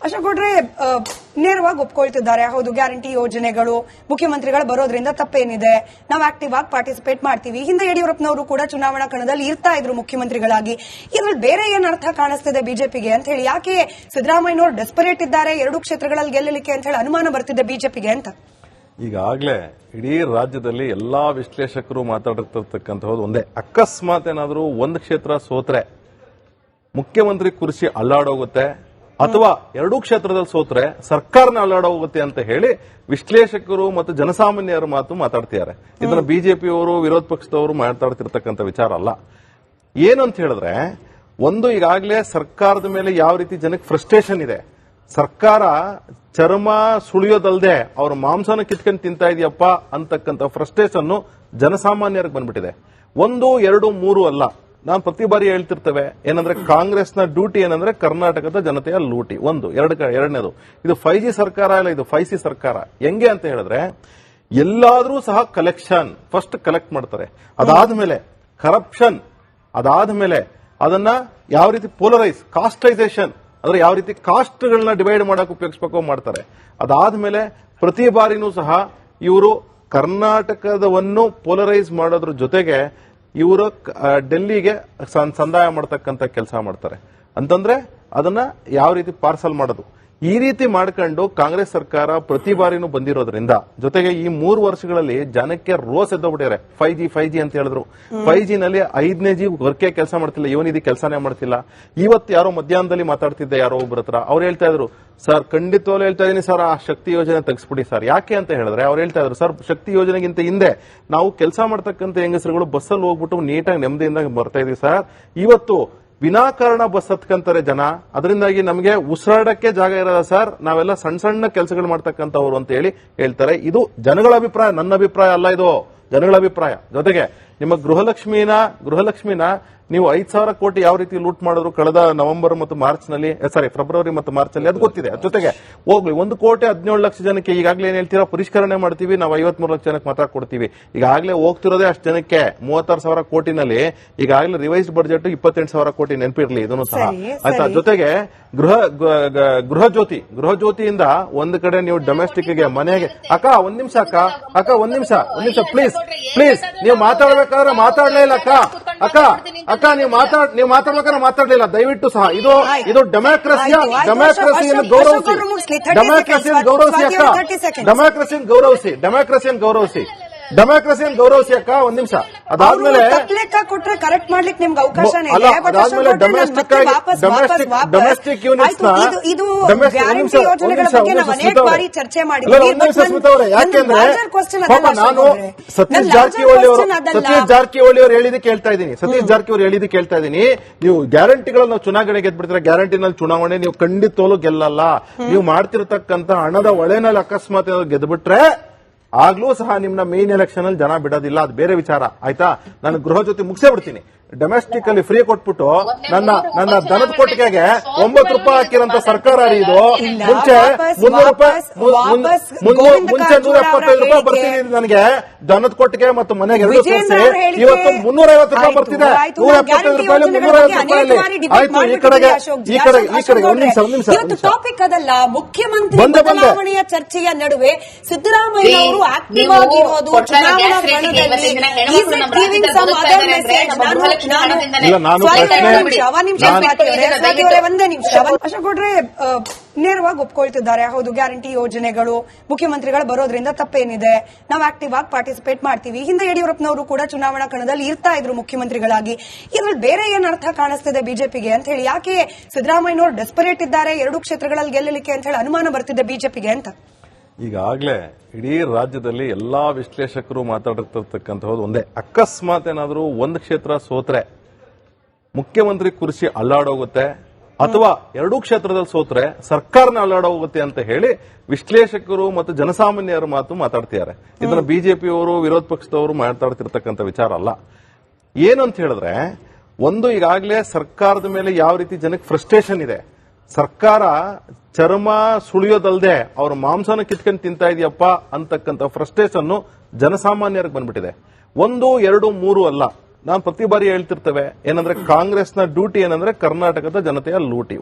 ಅಶೋಕ್ ಗೌಡ್ರೆ ನೇರವಾಗಿ ಒಪ್ಕೊಳ್ತಿದ್ದಾರೆ. ಹೌದು, ಗ್ಯಾರಂಟಿ ಯೋಜನೆಗಳು ಮುಖ್ಯಮಂತ್ರಿಗಳು ಬರೋದ್ರಿಂದ ತಪ್ಪೇನಿದೆ, ನಾವು ಆಕ್ಟಿವ್ ಆಗಿ ಪಾರ್ಟಿಸಿಪೇಟ್ ಮಾಡ್ತೀವಿ. ಹಿಂದೆ ಯಡಿಯೂರಪ್ಪನವರು ಕೂಡ ಚುನಾವಣಾ ಕಣದಲ್ಲಿ ಇರ್ತಾ ಇದ್ರು ಮುಖ್ಯಮಂತ್ರಿಗಳಾಗಿ. ಇದ್ರಲ್ಲಿ ಬೇರೆ ಏನ್ ಅರ್ಥ ಕಾಣಿಸ್ತಿದೆ ಬಿಜೆಪಿಗೆ ಅಂತ ಹೇಳಿ? ಯಾಕೆ ಸಿದ್ದರಾಮಯ್ಯನವರು ಡೆಸ್ಪರೇಟ್ ಇದ್ದಾರೆ 2 ಕ್ಷೇತ್ರಗಳಲ್ಲಿ ಗೆಲ್ಲಲಿಕ್ಕೆ ಅಂತ ಹೇಳಿ ಅನುಮಾನ ಬರ್ತಿದೆ ಬಿಜೆಪಿಗೆ ಅಂತ? ಈಗಾಗಲೇ ಇಡೀ ರಾಜ್ಯದಲ್ಲಿ ಎಲ್ಲಾ ವಿಶ್ಲೇಷಕರು ಮಾತಾಡಿರ್ತಕ್ಕಂಥದ್ದು ಒಂದೇ, ಅಕಸ್ಮಾತ್ ಏನಾದರೂ ಒಂದು ಕ್ಷೇತ್ರ ಸೋತ್ರೆ ಮುಖ್ಯಮಂತ್ರಿ ಕುರ್ಚಿ ಅಲ್ಲಾಡೋಗುತ್ತೆ ಅಥವಾ 2 ಕ್ಷೇತ್ರದಲ್ಲಿ ಸೋತ್ರೆ ಸರ್ಕಾರನ ಅಲ್ಲಾಡೋಗುತ್ತೆ ಅಂತ ಹೇಳಿ ವಿಶ್ಲೇಷಕರು ಮತ್ತು ಜನಸಾಮಾನ್ಯರ ಮಾತು ಮಾತಾಡ್ತಿದ್ದಾರೆ. ಇದನ್ನ ಬಿಜೆಪಿಯವರು ವಿರೋಧ ಪಕ್ಷದವರು ಮಾತಾಡ್ತಿರ್ತಕ್ಕಂಥ ವಿಚಾರ ಅಲ್ಲ. ಏನಂತ ಹೇಳಿದ್ರೆ, ಒಂದು ಈಗಾಗಲೇ ಸರ್ಕಾರದ ಮೇಲೆ ಯಾವ ರೀತಿ ಜನಕ್ಕೆ ಫ್ರಸ್ಟ್ರೇಷನ್ ಇದೆ, ಸರ್ಕಾರ ಚರ್ಮ ಸುಳಿಯೋದಲ್ಲದೆ ಅವ್ರ ಮಾಂಸನ ಕಿತ್ಕೊಂಡು ತಿಂತಾ ಇದೆಯಪ್ಪ ಅಂತಕ್ಕಂಥ ಫ್ರಸ್ಟ್ರೇಷನ್ ಜನಸಾಮಾನ್ಯರಿಗೆ ಬಂದ್ಬಿಟ್ಟಿದೆ. 1, 2, 3 ಅಲ್ಲ, ನಾನು ಪ್ರತಿ ಬಾರಿ ಹೇಳ್ತಿರ್ತೇವೆ ಏನಂದ್ರೆ ಕಾಂಗ್ರೆಸ್ನ ಡ್ಯೂಟಿ ಏನಂದ್ರೆ ಕರ್ನಾಟಕದ ಜನತೆಯ ಲೂಟಿ. ಎರಡನೇದು ಇದು 5G ಸರ್ಕಾರ ಇಲ್ಲ, ಇದು 5C ಸರ್ಕಾರ. ಹೆಂಗೆ ಅಂತ ಹೇಳಿದ್ರೆ ಎಲ್ಲಾದ್ರೂ ಸಹ ಕಲೆಕ್ಷನ್ ಫಸ್ಟ್ ಕಲೆಕ್ಟ್ ಮಾಡ್ತಾರೆ, ಅದಾದ್ಮೇಲೆ ಕರಪ್ಷನ್, ಅದಾದ್ಮೇಲೆ ಅದನ್ನ ಯಾವ ರೀತಿ ಪೋಲರೈಸ್ ಕಾಸ್ಟೈಸೇಷನ್ ಅಂದ್ರೆ ಯಾವ ರೀತಿ ಕಾಸ್ಟ್ಗಳನ್ನ ಡಿವೈಡ್ ಮಾಡಕ್ ಉಪಯೋಗಿಸಬೇಕು ಮಾಡ್ತಾರೆ. ಅದಾದ್ಮೇಲೆ ಪ್ರತಿ ಬಾರಿನೂ ಸಹ ಇವರು ಕರ್ನಾಟಕದವನ್ನು ಪೋಲರೈಸ್ ಮಾಡೋದ್ರ ಜೊತೆಗೆ ಇವರು ಡೆಲ್ಲಿಗೆ ಸಂದಾಯ ಮಾಡತಕ್ಕಂತ ಕೆಲಸ ಮಾಡ್ತಾರೆ. ಅಂತಂದ್ರೆ ಅದನ್ನ ಯಾವ ರೀತಿ ಪಾರ್ಸಲ್ ಮಾಡೋದು, ಈ ರೀತಿ ಮಾಡ್ಕೊಂಡು ಕಾಂಗ್ರೆಸ್ ಸರ್ಕಾರ ಪ್ರತಿ ಬಾರಿನೂ ಬಂದಿರೋದ್ರಿಂದ, ಜೊತೆಗೆ ಈ 3 ವರ್ಷಗಳಲ್ಲಿ ಜನಕ್ಕೆ ರೋಸ್ ಎದ್ದೋಗ್ಬಿಟ್ಟಿದ್ದಾರೆ. 5G ಅಂತ ಹೇಳಿದ್ರು. 5G ನಲ್ಲಿ 5ನೇ G ವರ್ಕೆ ಕೆಲಸ ಮಾಡ್ತಿಲ್ಲ, ಇವನಿದಿ ಕೆಲಸನೇ ಮಾಡ್ತಿಲ್ಲ. ಇವತ್ತು ಯಾರೋ ಮಧ್ಯಾಹ್ನದಲ್ಲಿ ಮಾತಾಡ್ತಿದ್ದೆ ಯಾರೋ ಒಬ್ಬರ ಹತ್ರ, ಅವ್ರು ಹೇಳ್ತಾ ಇದ್ರು, ಸರ್ ಖಂಡಿತವಾಗ್ಲೂ ಹೇಳ್ತಾ ಇದೀನಿ ಸರ್, ಆ ಶಕ್ತಿ ಯೋಜನೆ ತೆಗೆಸ್ಬಿಡಿ ಸರ್. ಯಾಕೆ ಅಂತ ಹೇಳಿದ್ರೆ ಅವ್ರು ಹೇಳ್ತಾ ಇದ್ರು, ಸರ್ ಶಕ್ತಿ ಯೋಜನೆಗಿಂತ ಹಿಂದೆ ನಾವು ಕೆಲಸ ಮಾಡ್ತಕ್ಕಂಥ ಹೆಂಗಸರುಗಳು ಬಸ್ಸಲ್ಲಿ ಹೋಗ್ಬಿಟ್ಟು ನೀಟಾಗಿ ನೆಮ್ಮದಿಯಿಂದ ಬರ್ತಾ ಇದೀವಿ ಸರ್. ಇವತ್ತು ವಿನಾಕಾರಣ ಬಸ್ ಹತ್ಕಂತಾರೆ ಜನ, ಅದರಿಂದಾಗಿ ನಮಗೆ ಉಸಿರಾಡಕ್ಕೆ ಜಾಗ ಇರೋದ ಸರ್, ನಾವೆಲ್ಲ ಸಣ್ಣ ಸಣ್ಣ ಕೆಲಸಗಳು ಮಾಡ್ತಕ್ಕಂಥವ್ರು ಅಂತ ಹೇಳಿ ಹೇಳ್ತಾರೆ. ಇದು ಜನಗಳ ಅಭಿಪ್ರಾಯ, ನನ್ನ ಅಭಿಪ್ರಾಯ ಅಲ್ಲ, ಇದು ಜನಗಳ ಅಭಿಪ್ರಾಯ. ಜೊತೆಗೆ ನಿಮ್ಮ ಗೃಹಲಕ್ಷ್ಮಿನ ನೀವು 5,000 ಕೋಟಿ ಯಾವ ರೀತಿ ಲೂಟ್ ಮಾಡಿದ್ರು ಕಳೆದ ನವೆಂಬರ್ ಮತ್ತು ಫೆಬ್ರವರಿ ಮತ್ತು ಮಾರ್ಚ್ ನಲ್ಲಿ, ಅದು ಗೊತ್ತಿದೆ. ಜೊತೆಗೆ ಹೋಗ್ಲಿ 1,17,00,000 ಜನಕ್ಕೆ ಈಗಾಗಲೇ ಏನ್ ಹೇಳ್ತೀರಾ, ಪರಿಷ್ಕರಣೆ ಮಾಡ್ತೀವಿ ನಾವು, 53 ಲಕ್ಷ ಜನಕ್ಕೆ ಮಾತ್ರ ಕೊಡ್ತೀವಿ. ಈಗಾಗಲೇ ಹೋಗ್ತಿರೋದೇ ಅಷ್ಟು ಜನಕ್ಕೆ 36,000 ಕೋಟಿನಲ್ಲಿ. ಈಗಾಗಲೇ ರಿವೈಸ್ಡ್ ಬಜೆಟ್ 28,000 ಕೋಟಿ, ನೆನಪಿರ್ಲಿ ಇದನ್ನು ಸಹ ಆಯ್ತಾ. ಜೊತೆಗೆ ಗೃಹ ಜ್ಯೋತಿಯಿಂದ ಒಂದು ಕಡೆ ನೀವು ಡೊಮೆಸ್ಟಿಕ್ ಗೆ ಮನೆಗೆ ಒಂದ್ ನಿಮಿಷ ಪ್ಲೀಸ್ ನೀವು ಮಾತಾಡ್ಬೇಕಾದ್ರೆ ಮಾತಾಡ್ಲೇ ಇಲ್ಲ ಅಕ್ಕ ನೀವು ಮಾತಾಡ್ಬೇಕಾದ್ರೆ ಮಾತಾಡ್ಲಿಲ್ಲ, ದಯವಿಟ್ಟು ಸಹ ಇದು ಡೆಮಾಕ್ರಸಿಯನ್ನು ಗೌರವಿಸಿ ಅಕ್ಕ. ಒಂದ್ ನಿಮಿಷ, ಅದಾದ್ಮೇಲೆ ಕರೆಕ್ಟ್ ಮಾಡ್ಲಿಕ್ಕೆ ನಿಮ್ಗೆ ಅವಕಾಶ ಡೊಮೆಸ್ಟಿಕ್ ಯೂನಿಟ್ಸ್ ಯಾಕೆಂದ್ರೆ ನಾನು ಸತೀಶ್ ಜಾರಕಿಹೊಳಿ ಅವರು ಹೇಳಿದಕ್ಕೆ ಹೇಳ್ತಾ ಇದ್ದೀನಿ. ನೀವು ಗ್ಯಾರಂಟಿಗಳು ನಾವು ಚುನಾವಣೆ ಗೆದ್ಬಿಡ್ತೀರಾ, ಗ್ಯಾರಂಟಿನಲ್ಲಿ ಚುನಾವಣೆ ನೀವು ಖಂಡಿತವೂ ಗೆಲ್ಲಲ್ಲ. ನೀವು ಮಾಡ್ತಿರ್ತಕ್ಕಂಥ ಹಣದ ಒಳೆನಲ್ಲಿ ಅಕಸ್ಮಾತ್ ಗೆದ್ಬಿಟ್ರೆ ಆಗ್ಲೂ ಸಹ ನಿಮ್ನ ಮೇನ್ ಎಲೆಕ್ಷನ್ ಅಲ್ಲಿ ಜನ ಬಿಡೋದಿಲ್ಲ, ಅದು ಬೇರೆ ವಿಚಾರ ಆಯ್ತಾ. ನಾನು ಗೃಹ ಜೊತೆ ಮುಗಿಸೇ ಬಿಡ್ತೀನಿ. ಡೊಮೆಸ್ಟಿಕ್ ಅಲ್ಲಿ ಫ್ರೀ ಕೊಟ್ಬಿಟ್ಟು ನನ್ನ ದನದ ಕೊಟ್ಟಿಗೆಗೆ 9 ರೂಪಾಯಿ ಹಾಕಿರೋಂತ ಸರ್ಕಾರ ಇದು. ಮುಂಚೆ 300 ರೂಪಾಯಿ, ಮುಂಚೆ 175 ರೂಪಾಯಿ ಬರ್ತಿದೆ ನನಗೆ ದನದ ಕೊಟ್ಟಿಗೆ ಮತ್ತು ಮನೆಗೆ 2 ಸೇರಿಸಿ. ಇವತ್ತು 350 ರೂಪಾಯಿ ಬರ್ತಿದೆ. 175 ರೂಪಾಯಿ 350 ರೂಪಾಯಿ ಆಯ್ತು. ಈ ಕಡೆಗೆ ಒಂದ್ ನಿಮಿಷ ಟಾಪಿಕ್ ಅದಲ್ಲ. ಮುಖ್ಯಮಂತ್ರಿ ಬದಲಾವಣೆಯ ಚರ್ಚೆಯ ನಡುವೆ ಸಿದ್ದರಾಮಯ್ಯ ಅವರು ಆಕ್ಟಿವ್ ಆಗಿರೋದು ಚುನಾವಣಾ ಒಂದೇ ನಿಮಿಷ. ಅಶೋಕ್ ಗೌಡ್ರೆ ನೇರವಾಗಿ ಒಪ್ಕೊಳ್ತಿದ್ದಾರೆ. ಹೌದು, ಗ್ಯಾರಂಟಿ ಯೋಜನೆಗಳು ಮುಖ್ಯಮಂತ್ರಿಗಳು ಬರೋದ್ರಿಂದ ತಪ್ಪೇನಿದೆ, ನಾವು ಆಕ್ಟಿವ್ ಆಗಿ ಪಾರ್ಟಿಸಿಪೇಟ್ ಮಾಡ್ತೀವಿ. ಹಿಂದೆ ಯಡಿಯೂರಪ್ಪನವರು ಕೂಡ ಚುನಾವಣಾ ಕಣದಲ್ಲಿ ಇರ್ತಾ ಇದ್ರು ಮುಖ್ಯಮಂತ್ರಿಗಳಾಗಿ. ಇದ್ರಲ್ಲಿ ಬೇರೆ ಏನ್ ಅರ್ಥ ಕಾಣಿಸ್ತಿದೆ ಬಿಜೆಪಿಗೆ ಅಂತ ಹೇಳಿ? ಯಾಕೆ ಸಿದ್ದರಾಮಯ್ಯನವರು ಡೆಸ್ಪರೇಟ್ ಇದ್ದಾರೆ 2 ಕ್ಷೇತ್ರಗಳಲ್ಲಿ ಗೆಲ್ಲಲಿಕ್ಕೆ ಅಂತ ಹೇಳಿ ಅನುಮಾನ ಬರ್ತಿದೆ ಬಿಜೆಪಿಗೆ ಅಂತ? ಈಗಾಗಲೇ ಇಡೀ ರಾಜ್ಯದಲ್ಲಿ ಎಲ್ಲಾ ವಿಶ್ಲೇಷಕರು ಮಾತಾಡಿರ್ತಕ್ಕಂಥದ್ದು ಒಂದೇ, ಅಕಸ್ಮಾತ್ ಏನಾದರೂ ಒಂದು ಕ್ಷೇತ್ರ ಸೋತ್ರೆ ಮುಖ್ಯಮಂತ್ರಿ ಕುರ್ಚಿ ಅಲ್ಲಾಡೋಗುತ್ತೆ ಅಥವಾ 2 ಕ್ಷೇತ್ರದಲ್ಲಿ ಸೋತ್ರೆ ಸರ್ಕಾರನ ಅಲ್ಲಾಡೋಗುತ್ತೆ ಅಂತ ಹೇಳಿ ವಿಶ್ಲೇಷಕರು ಮತ್ತು ಜನಸಾಮಾನ್ಯರ ಮಾತು ಮಾತಾಡ್ತಿದ್ದಾರೆ. ಇದನ್ನ ಬಿಜೆಪಿಯವರು ವಿರೋಧ ಪಕ್ಷದವರು ಮಾತಾಡ್ತಿರ್ತಕ್ಕಂಥ ವಿಚಾರ ಅಲ್ಲ. ಏನಂತ ಹೇಳಿದ್ರೆ, ಒಂದು ಈಗಾಗಲೇ ಸರ್ಕಾರದ ಮೇಲೆ ಯಾವ ರೀತಿ ಜನಕ್ಕೆ ಫ್ರಸ್ಟ್ರೇಷನ್ ಇದೆ, ಸರ್ಕಾರ ಚರ್ಮ ಸುಳಿಯೋದಲ್ಲದೆ ಅವ್ರ ಮಾಂಸನ ಕಿತ್ಕೊಂಡು ತಿಂತಾ ಇದೆಯಪ್ಪ ಅಂತಕ್ಕಂಥ ಫ್ರಸ್ಟ್ರೇಷನ್ ಜನಸಾಮಾನ್ಯರಿಗೆ ಬಂದ್ಬಿಟ್ಟಿದೆ. 1, 2, 3 ಅಲ್ಲ, ನಾನು ಪ್ರತಿ ಬಾರಿ ಹೇಳ್ತಿರ್ತೇವೆ ಏನಂದ್ರೆ ಕಾಂಗ್ರೆಸ್ನ ಡ್ಯೂಟಿ ಏನಂದ್ರೆ ಕರ್ನಾಟಕದ ಜನತೆಯ ಲೂಟಿ.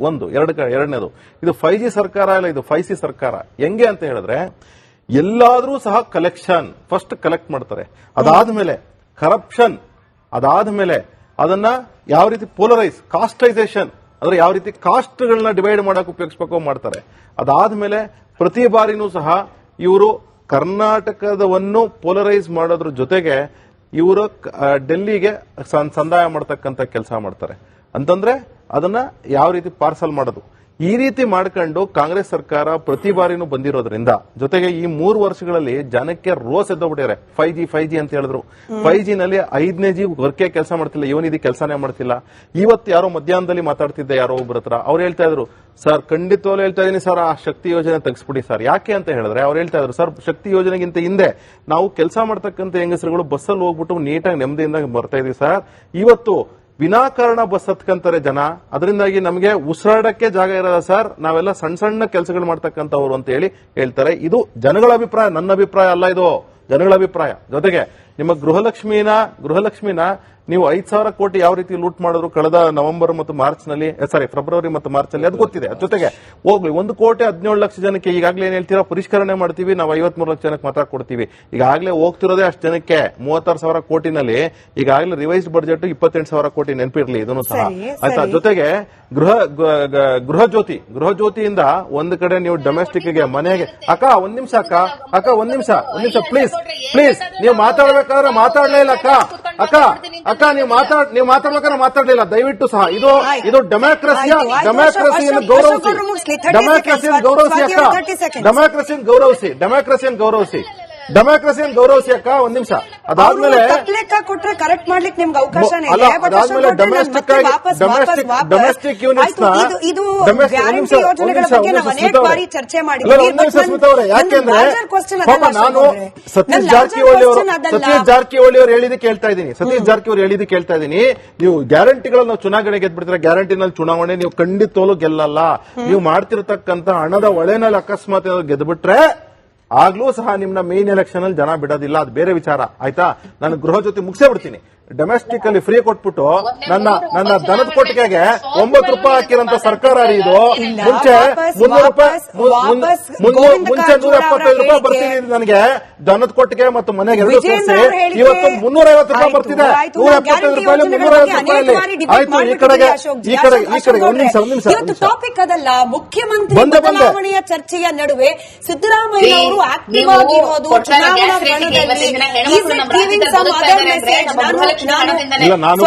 ಎರಡನೇದು ಇದು 5G ಸರ್ಕಾರ ಇಲ್ಲ, ಇದು 5C ಸರ್ಕಾರ. ಹೆಂಗೆ ಅಂತ ಹೇಳಿದ್ರೆ ಎಲ್ಲಾದ್ರೂ ಸಹ ಕಲೆಕ್ಷನ್ ಫಸ್ಟ್ ಕಲೆಕ್ಟ್ ಮಾಡ್ತಾರೆ, ಅದಾದ್ಮೇಲೆ ಕರಪ್ಷನ್, ಅದಾದ್ಮೇಲೆ ಅದನ್ನ ಯಾವ ರೀತಿ ಪೋಲರೈಸ್ ಕಾಸ್ಟೈಸೇಷನ್ ಅಂದ್ರೆ ಯಾವ ರೀತಿ ಕಾಸ್ಟ್ಗಳನ್ನ ಡಿವೈಡ್ ಮಾಡಕ್ ಉಪಯೋಗಿಸಬೇಕು ಮಾಡ್ತಾರೆ. ಅದಾದ್ಮೇಲೆ ಪ್ರತಿ ಬಾರಿನೂ ಸಹ ಇವರು ಕರ್ನಾಟಕದವನ್ನು ಪೋಲರೈಸ್ ಮಾಡೋದ್ರ ಜೊತೆಗೆ ಇವರು ಡೆಲ್ಲಿಗೆ ಸಂದಾಯ ಮಾಡತಕ್ಕಂತ ಕೆಲಸ ಮಾಡ್ತಾರೆ. ಅಂತಂದ್ರೆ ಅದನ್ನ ಯಾವ ರೀತಿ ಪಾರ್ಸಲ್ ಮಾಡೋದು, ಈ ರೀತಿ ಮಾಡ್ಕೊಂಡು ಕಾಂಗ್ರೆಸ್ ಸರ್ಕಾರ ಪ್ರತಿ ಬಾರಿನೂ ಬಂದಿರೋದ್ರಿಂದ ಜೊತೆಗೆ ಈ 3 ವರ್ಷಗಳಲ್ಲಿ ಜನಕ್ಕೆ ರೋಸ್ ಎದ್ದೋಗ್ಬಿಟ್ಟಿದ್ದಾರೆ. 5G ಅಂತ ಹೇಳಿದ್ರು. 5G ನಲ್ಲಿ 5ನೇ G ವರ್ಕೆ ಕೆಲಸ ಮಾಡ್ತಿಲ್ಲ, ಇವನಿದಿ ಕೆಲಸನೇ ಮಾಡ್ತಿಲ್ಲ. ಇವತ್ತು ಯಾರೋ ಮಧ್ಯಾಹ್ನದಲ್ಲಿ ಮಾತಾಡ್ತಿದ್ದೆ ಯಾರೋ ಒಬ್ಬರ ಹತ್ರ, ಅವ್ರು ಹೇಳ್ತಾ ಇದ್ರು ಸರ್ ಖಂಡಿತವಾಗ್ಲೂ ಹೇಳ್ತಾ ಇದೀನಿ ಸರ್, ಆ ಶಕ್ತಿ ಯೋಜನೆ ತೆಗೆಸ್ಬಿಡಿ ಸರ್. ಯಾಕೆ ಅಂತ ಹೇಳಿದ್ರೆ ಅವ್ರು ಹೇಳ್ತಾ ಇದ್ರು ಸರ್ ಶಕ್ತಿ ಯೋಜನೆಗಿಂತ ಹಿಂದೆ ನಾವು ಕೆಲಸ ಮಾಡ್ತಕ್ಕಂಥ ಹೆಂಗಸರುಗಳು ಬಸ್ಸಲ್ಲಿ ಹೋಗ್ಬಿಟ್ಟು ನೀಟಾಗಿ ನೆಮ್ಮದಿಯಿಂದ ಬರ್ತಾ ಇದೀವಿ ಸರ್. ಇವತ್ತು ವಿನಾಕಾರಣ ಬಸ್ ಹತ್ಕಂತಾರೆ ಜನ, ಅದರಿಂದಾಗಿ ನಮಗೆ ಉಸಿರಾಡಕ್ಕೆ ಜಾಗ ಇರೋದ ಸರ್, ನಾವೆಲ್ಲ ಸಣ್ಣ ಸಣ್ಣ ಕೆಲಸಗಳು ಮಾಡ್ತಕ್ಕಂಥವ್ರು ಅಂತ ಹೇಳಿ ಹೇಳ್ತಾರೆ. ಇದು ಜನಗಳ ಅಭಿಪ್ರಾಯ, ನನ್ನ ಅಭಿಪ್ರಾಯ ಅಲ್ಲ, ಇದು ಜನಗಳ ಅಭಿಪ್ರಾಯ. ಜೊತೆಗೆ ನಿಮ್ಮ ಗೃಹಲಕ್ಷ್ಮಿನ ನೀವು 5,000 ಕೋಟಿ ಯಾವ ರೀತಿ ಲೂಟ್ ಮಾಡಿದ್ರು ಕಳೆದ ನವೆಂಬರ್ ಮತ್ತು ಫೆಬ್ರವರಿ ಮತ್ತು ಮಾರ್ಚ್ ನಲ್ಲಿ, ಅದು ಗೊತ್ತಿದೆ. ಜೊತೆಗೆ ಹೋಗ್ಲಿ 1,17,00,000 ಜನಕ್ಕೆ ಈಗಾಗಲೇ ಏನ್ ಹೇಳ್ತೀರಾ ಪರಿಷ್ಕರಣೆ ಮಾಡ್ತೀವಿ, ನಾವು 53 ಲಕ್ಷ ಜನಕ್ಕೆ ಮಾತ್ರ ಕೊಡ್ತೀವಿ. ಈಗಾಗಲೇ ಹೋಗ್ತಿರೋದೇ ಅಷ್ಟು ಜನಕ್ಕೆ 36,000 ಕೋಟಿನಲ್ಲಿ. ಈಗಾಗಲೇ ರಿವೈಸ್ಡ್ ಬಜೆಟ್ 28,000 ಕೋಟಿ, ನೆನಪಿರ್ಲಿ ಇದನ್ನು ಸಹ ಆಯ್ತಾ. ಜೊತೆಗೆ ಗೃಹ ಜ್ಯೋತಿಯಿಂದ ಒಂದು ಕಡೆ ನೀವು ಡೊಮೆಸ್ಟಿಕ್ ಗೆ ಮನೆಗೆ ಒಂದ್ ನಿಮಿಷ ಪ್ಲೀಸ್ ನೀವು ಮಾತಾಡ್ಬೇಕಾದ್ರೆ ಮಾತಾಡ್ಲೇ ಇಲ್ಲ ಅಕ್ಕ ನೀವು ಮಾತಾಡ್ಬೇಕಾದ್ರೆ ಮಾತಾಡ್ಲಿಲ್ಲ ದಯವಿಟ್ಟು ಸಹ. ಇದು ಡೆಮಾಕ್ರಸಿಯನ್ನು ಗೌರವಿಸಿ ಅಕ್ಕ. ಒಂದ್ ನಿಮಿಷ ಅದಾದ್ಮೇಲೆ ಕೊಟ್ರೆ ಕರೆಕ್ಟ್ ಮಾಡ್ಲಿಕ್ಕೆ ನಿಮ್ಗೆ ಅವಕಾಶ ಡೊಮೆಸ್ಟಿಕ್ ಯೂನಿಟ್ಸ್ ಯಾಕೆಂದ್ರೆ ನಾನು ಸತೀಶ್ ಜಾರಕಿಹೊಳಿ ಅವರು ಹೇಳಿದಕ್ಕೆ ಹೇಳ್ತಾ ಇದ್ದೀನಿ. ನೀವು ಗ್ಯಾರಂಟಿಗಳು ನಾವು ಚುನಾವಣೆ ಗೆದ್ಬಿಡ್ತೀರಾ, ಗ್ಯಾರಂಟಿನಲ್ಲಿ ಚುನಾವಣೆ ನೀವು ಖಂಡಿತವೂ ಗೆಲ್ಲಲ್ಲ. ನೀವು ಮಾಡ್ತಿರ್ತಕ್ಕಂಥ ಹಣದ ಒಳೆನಲ್ಲಿ ಅಕಸ್ಮಾತ್ ಗೆದ್ಬಿಟ್ರೆ ಆಗ್ಲೂ ಸಹ ನಿಮ್ನ ಮೇನ್ ಎಲೆಕ್ಷನ್ ಅಲ್ಲಿ ಜನ ಬಿಡೋದಿಲ್ಲ, ಅದು ಬೇರೆ ವಿಚಾರ ಆಯ್ತಾ. ನಾನು ಗೃಹ ಜೊತೆ ಮುಗಿಸೇ ಬಿಡ್ತೀನಿ. ಡೊಮೆಸ್ಟಿಕ್ ಅಲ್ಲಿ ಫ್ರೀ ಕೊಟ್ಬಿಟ್ಟು ನನ್ನ ದನದ ಕೊಟ್ಟಿಗೆಗೆ 9 ರೂಪಾಯಿ ಹಾಕಿರೋಂತ ಸರ್ಕಾರ ಇದು. ಮುಂಚೆ 300 ರೂಪಾಯಿ ಮುಂಚೆ 175 ರೂಪಾಯಿ ಬರ್ತೀನಿ ನನಗೆ ದನದ ಕೊಟ್ಟಿಗೆ ಮತ್ತು ಮನೆಗೆ 2 ಸೇರಿಸಿ. ಇವತ್ತು 350 ರೂಪಾಯಿ ಬರ್ತಿದೆ. 175 ರೂಪಾಯಿ 350 ರೂಪಾಯಿ ಆಯ್ತು. ಈ ಕಡೆಗೆ ಒಂದ್ ನಿಮಿಷ ಟಾಪಿಕ್ ಅದಲ್ಲ. ಮುಖ್ಯಮಂತ್ರಿ ಬದಲಾವಣೆಯ ಚರ್ಚೆಯ ನಡುವೆ ಸಿದ್ದರಾಮಯ್ಯ ಅವರು ಆಕ್ಟಿವ್ ಆಗಿರೋದು ಚುನಾವಣಾ ನಾನು